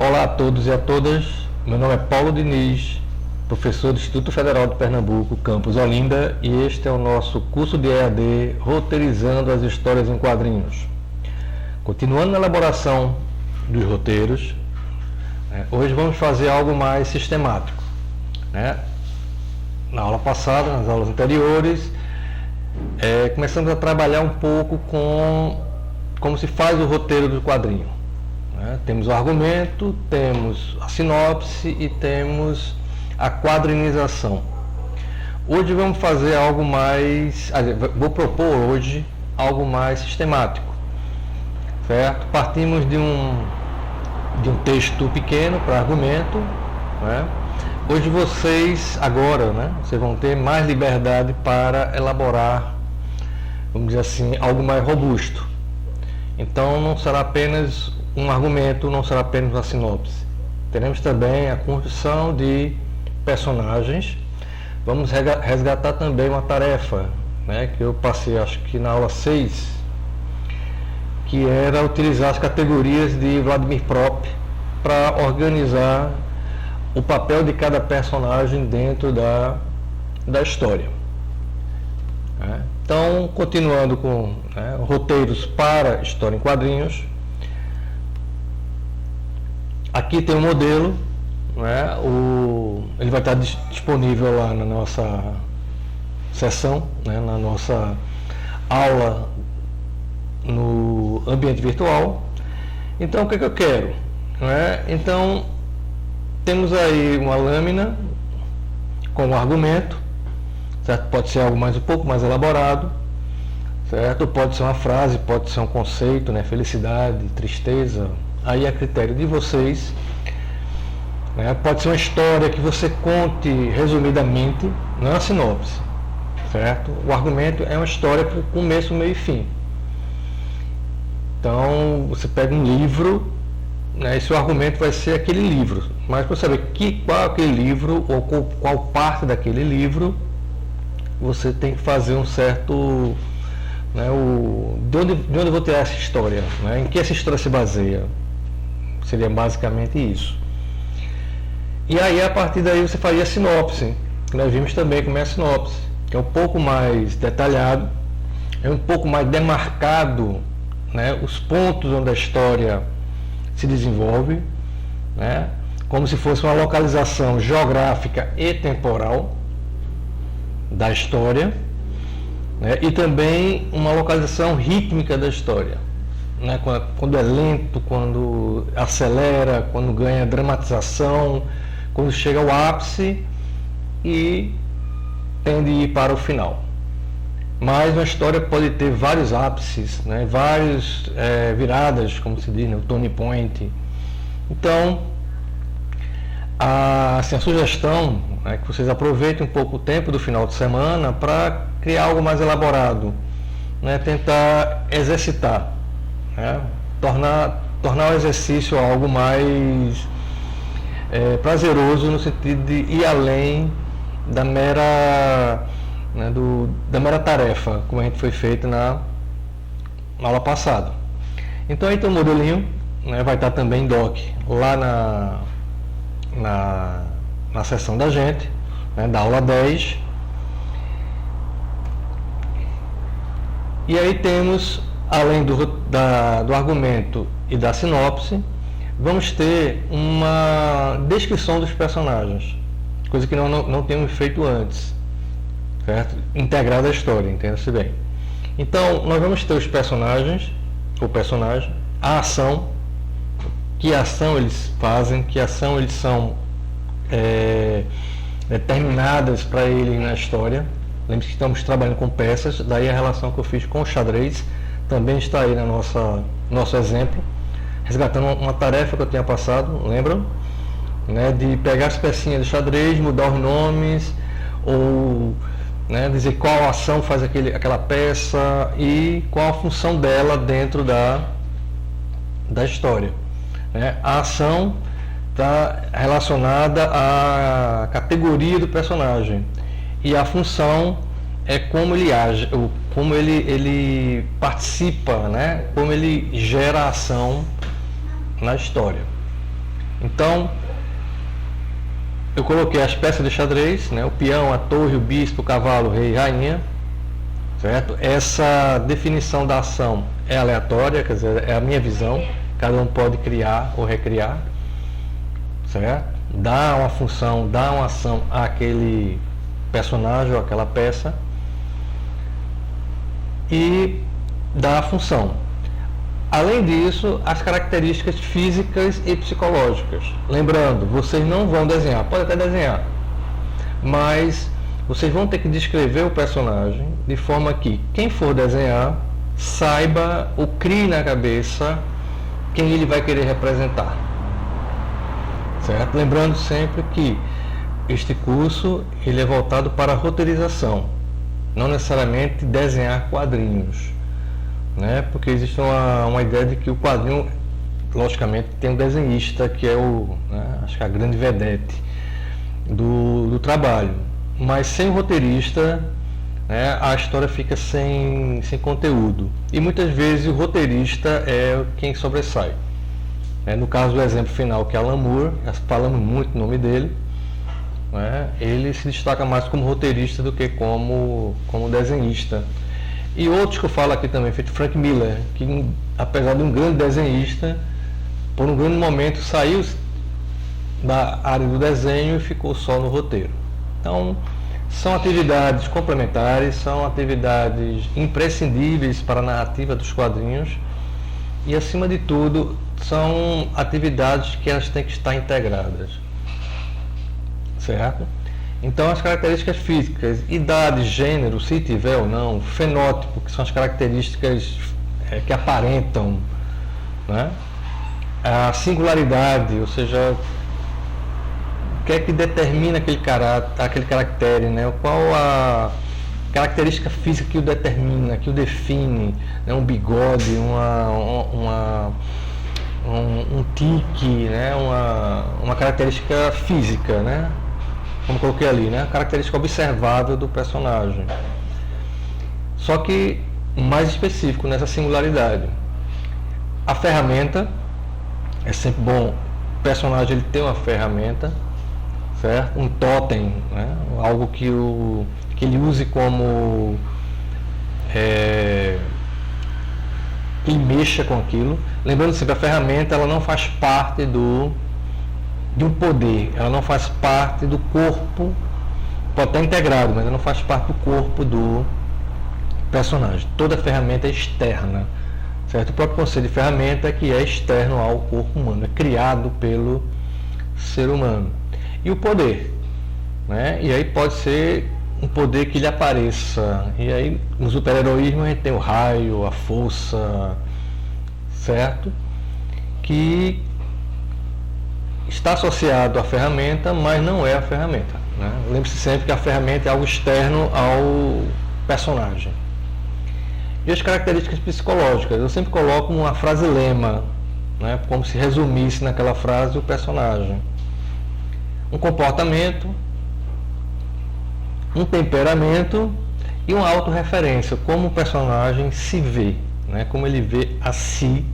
Olá a todos e a todas, meu nome é Paulo Diniz, professor do Instituto Federal de Pernambuco, campus Olinda, e este é o nosso curso de EAD Roteirizando as Histórias em Quadrinhos. Continuando na elaboração dos roteiros, hoje vamos fazer algo mais sistemático. Na aula passada, nas aulas anteriores, começamos a trabalhar um pouco com como se faz o roteiro do quadrinho. Temos o argumento, temos a sinopse e temos a quadrinização. Hoje vamos fazer algo mais, vou propor hoje algo mais sistemático, certo? Partimos de um texto pequeno para argumento, Hoje vocês vocês vão ter mais liberdade para elaborar, vamos dizer assim, algo mais robusto. Então não será apenas um argumento, não será apenas uma sinopse. Teremos também a construção de personagens. Vamos resgatar também uma tarefa, que eu passei, acho que na aula 6, que era utilizar as categorias de Vladimir Prop para organizar o papel de cada personagem dentro da história. Então, continuando com roteiros para história em quadrinhos. Aqui tem um modelo, ele vai estar disponível lá na nossa sessão, na nossa aula no ambiente virtual. Então, o que eu quero? Então, temos aí uma lâmina com um argumento, certo? Pode ser algo um pouco mais elaborado, certo? Pode ser uma frase, pode ser um conceito, felicidade, tristeza. Aí é a critério de vocês. Pode ser uma história que você conte resumidamente, não é uma sinopse, certo? O argumento é uma história com começo, meio e fim. Então você pega um livro, e seu argumento vai ser aquele livro, mas para saber qual é aquele livro ou qual parte daquele livro, você tem que fazer um certo de onde eu vou tirar essa história, em que essa história se baseia. Seria basicamente isso. E aí, a partir daí, você faria a sinopse, que nós vimos também como é a sinopse, que é um pouco mais detalhado, é um pouco mais demarcado, os pontos onde a história se desenvolve, como se fosse uma localização geográfica e temporal da história, e também uma localização rítmica da história. Quando é lento, quando acelera, quando ganha dramatização, quando chega ao ápice e tende a ir para o final. Mas uma história pode ter vários ápices, várias viradas, como se diz, o turning point. Então, a sugestão é que vocês aproveitem um pouco o tempo do final de semana para criar algo mais elaborado, tentar exercitar. Tornar o exercício algo mais prazeroso, no sentido de ir além da mera tarefa, como a gente foi feito na aula passada. Então aí tem o modelinho, vai estar também em doc lá na sessão da gente, da aula 10. E aí temos, além do argumento e da sinopse, vamos ter uma descrição dos personagens, coisa que não temos feito antes, certo? Integrada à história, entenda-se bem. Então, nós vamos ter os personagens, o personagem, a ação, que ação eles fazem, que ação eles são determinadas para ele na história. Lembre-se que estamos trabalhando com peças, daí a relação que eu fiz com o xadrez também está aí nosso exemplo, resgatando uma tarefa que eu tinha passado, lembram? De pegar as pecinhas de xadrez, mudar os nomes, ou dizer qual ação faz aquela peça e qual a função dela dentro da história. A ação está relacionada à categoria do personagem e a função é como ele age, como ele participa, como ele gera a ação na história. Então, eu coloquei as peças de xadrez, né? O peão, a torre, o bispo, o cavalo, o rei e rainha, certo? Essa definição da ação é aleatória, quer dizer, é a minha visão, cada um pode criar ou recriar, certo? Dá uma função, dá uma ação àquele personagem ou àquela peça e dá a função. Além disso, as características físicas e psicológicas. Lembrando, vocês não vão desenhar, pode até desenhar, mas vocês vão ter que descrever o personagem de forma que quem for desenhar saiba ou crie na cabeça quem ele vai querer representar. Certo? Lembrando sempre que este curso ele é voltado para a roteirização, não necessariamente desenhar quadrinhos, né? Porque existe uma ideia de que o quadrinho, logicamente, tem um desenhista que é acho que a grande vedete do trabalho, mas sem o roteirista, né, a história fica sem conteúdo, e muitas vezes o roteirista é quem sobressai. No caso do exemplo final, que é Alan Moore, falamos muito o nome dele, né, ele se destaca mais como roteirista do que como desenhista. E outros que eu falo aqui também, feito Frank Miller, que apesar de um grande desenhista, por um grande momento saiu da área do desenho e ficou só no roteiro. Então, são atividades complementares, são atividades imprescindíveis para a narrativa dos quadrinhos e, acima de tudo, são atividades que elas têm que estar integradas, certo? Então, as características físicas, idade, gênero, se tiver ou não, fenótipo, que são as características que aparentam, né? A singularidade, ou seja, o que é que determina aquele caractere, né? Qual a característica física que o determina, que o define, né? Um bigode, um tique, né? Uma característica física, né? Como coloquei ali, né? A característica observável do personagem. Só que mais específico nessa singularidade. A ferramenta, é sempre bom o personagem ele ter uma ferramenta, certo? Um totem, né? Algo que ele use como que ele mexa com aquilo. Lembrando sempre, a ferramenta ela não faz parte de um poder, ela não faz parte do corpo, pode estar integrado, mas ela não faz parte do corpo do personagem. Toda ferramenta é externa, certo? O próprio conceito de ferramenta é que é externo ao corpo humano, é criado pelo ser humano. E o poder, né? E aí pode ser um poder que lhe apareça, e aí no super-heroísmo a gente tem o raio, a força, certo? Que está associado à ferramenta, mas não é a ferramenta, né? Lembre-se sempre que a ferramenta é algo externo ao personagem. E as características psicológicas, eu sempre coloco uma frase lema, né? Como se resumisse naquela frase o personagem. Um comportamento, um temperamento e uma autorreferência, como o personagem se vê, né? Como ele vê a si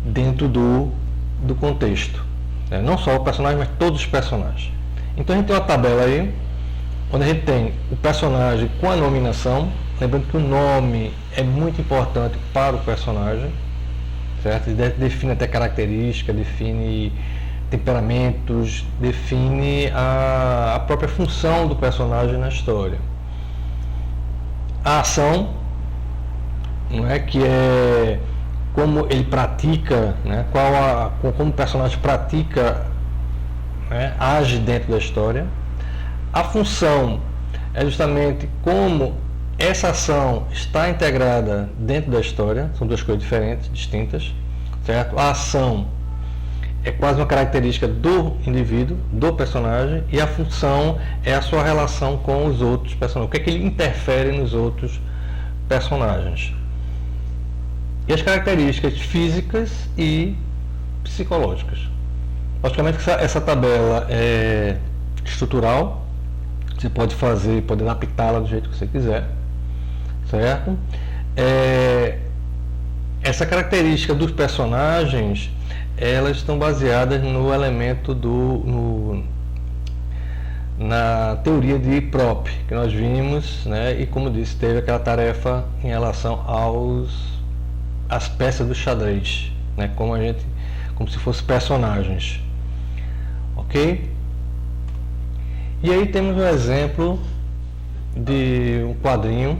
dentro do contexto. Não só o personagem, mas todos os personagens. Então a gente tem uma tabela aí, onde a gente tem o personagem com a nominação, lembrando que o nome é muito importante para o personagem, certo? Ele define até características, define temperamentos, define a própria função do personagem na história. A ação, não é, que é como ele pratica, né, como o personagem pratica, né, age dentro da história. A função é justamente como essa ação está integrada dentro da história, são duas coisas diferentes, distintas, certo? A ação é quase uma característica do indivíduo, do personagem, e a função é a sua relação com os outros personagens, o que é que ele interfere nos outros personagens. E as características físicas e psicológicas. Logicamente que essa tabela é estrutural, você pode adaptá-la do jeito que você quiser, certo? Essa característica dos personagens elas estão baseadas no elemento na teoria de Prop que nós vimos, né? E como disse, teve aquela tarefa em relação às peças do xadrez, né? Como se fossem personagens, ok? E aí temos um exemplo de um quadrinho.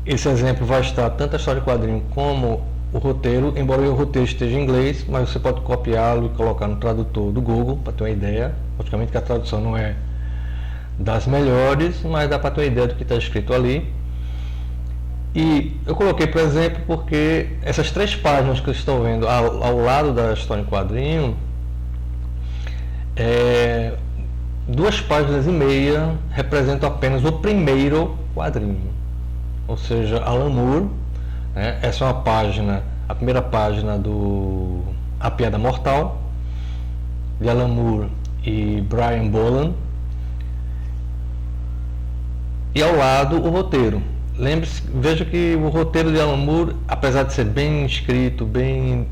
Esse exemplo vai estar tanto a história do quadrinho como o roteiro, embora o roteiro esteja em inglês, mas você pode copiá-lo e colocar no tradutor do Google para ter uma ideia. Logicamente que a tradução não é das melhores, mas dá para ter uma ideia do que está escrito ali. E eu coloquei, por exemplo, porque essas 3 páginas que vocês estão vendo ao lado da história em quadrinho, 2 páginas e meia representam apenas o primeiro quadrinho, ou seja, Alan Moore, né? Essa é uma página, a primeira página do A Piada Mortal, de Alan Moore e Brian Boland, e ao lado o roteiro. Lembre-se, veja que o roteiro de Alan Moore, apesar de ser bem escrito, bem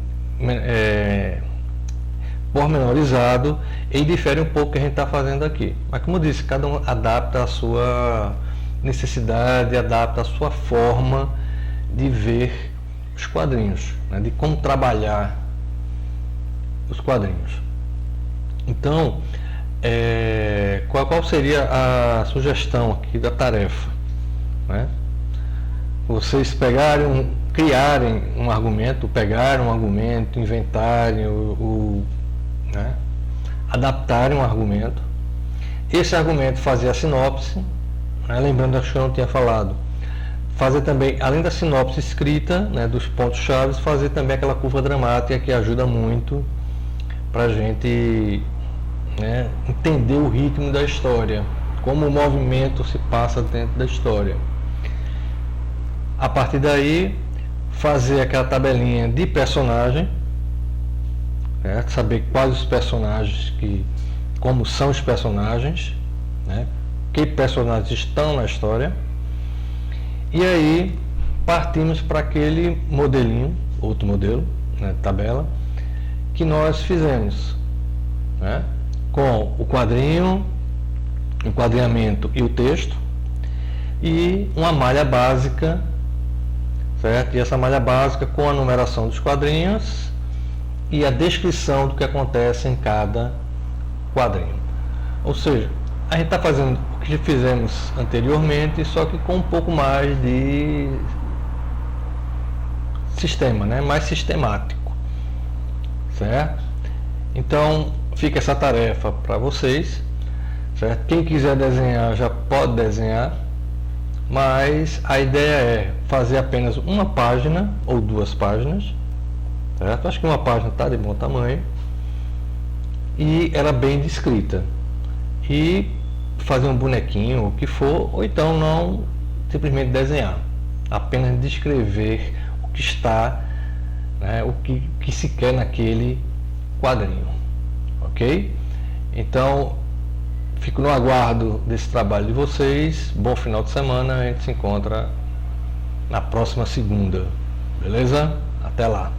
pormenorizado, ele difere um pouco do que a gente está fazendo aqui. Mas como eu disse, cada um adapta a sua necessidade, adapta a sua forma de ver os quadrinhos, né? De como trabalhar os quadrinhos. Então, qual seria a sugestão aqui da tarefa, né? Vocês criarem um argumento, pegarem um argumento, inventarem né? Adaptarem um argumento. Esse argumento fazer a sinopse, né? Lembrando, acho que eu não tinha falado, fazer também, além da sinopse escrita, né, dos pontos-chave, fazer também aquela curva dramática que ajuda muito para a gente, né, entender o ritmo da história, como o movimento se passa dentro da história. A partir daí, fazer aquela tabelinha de personagem, né, saber quais os personagens, como são os personagens, né, que personagens estão na história. E aí partimos para aquele modelinho, outro modelo, né, tabela, que nós fizemos, né, com o quadrinho, o enquadramento e o texto, e uma malha básica, certo? E essa malha básica com a numeração dos quadrinhos e a descrição do que acontece em cada quadrinho. Ou seja, a gente está fazendo o que fizemos anteriormente, só que com um pouco mais de sistema, né? Mais sistemático, certo? Então fica essa tarefa para vocês, certo? Quem quiser desenhar já pode desenhar, mas a ideia é fazer apenas uma página ou 2 páginas, certo? Acho que uma página está de bom tamanho e ela bem descrita, e fazer um bonequinho, o que for, ou então não simplesmente desenhar, apenas descrever o que está, né, o que se quer naquele quadrinho, ok? Então fico no aguardo desse trabalho de vocês. Bom final de semana, a gente se encontra na próxima segunda, beleza? Até lá!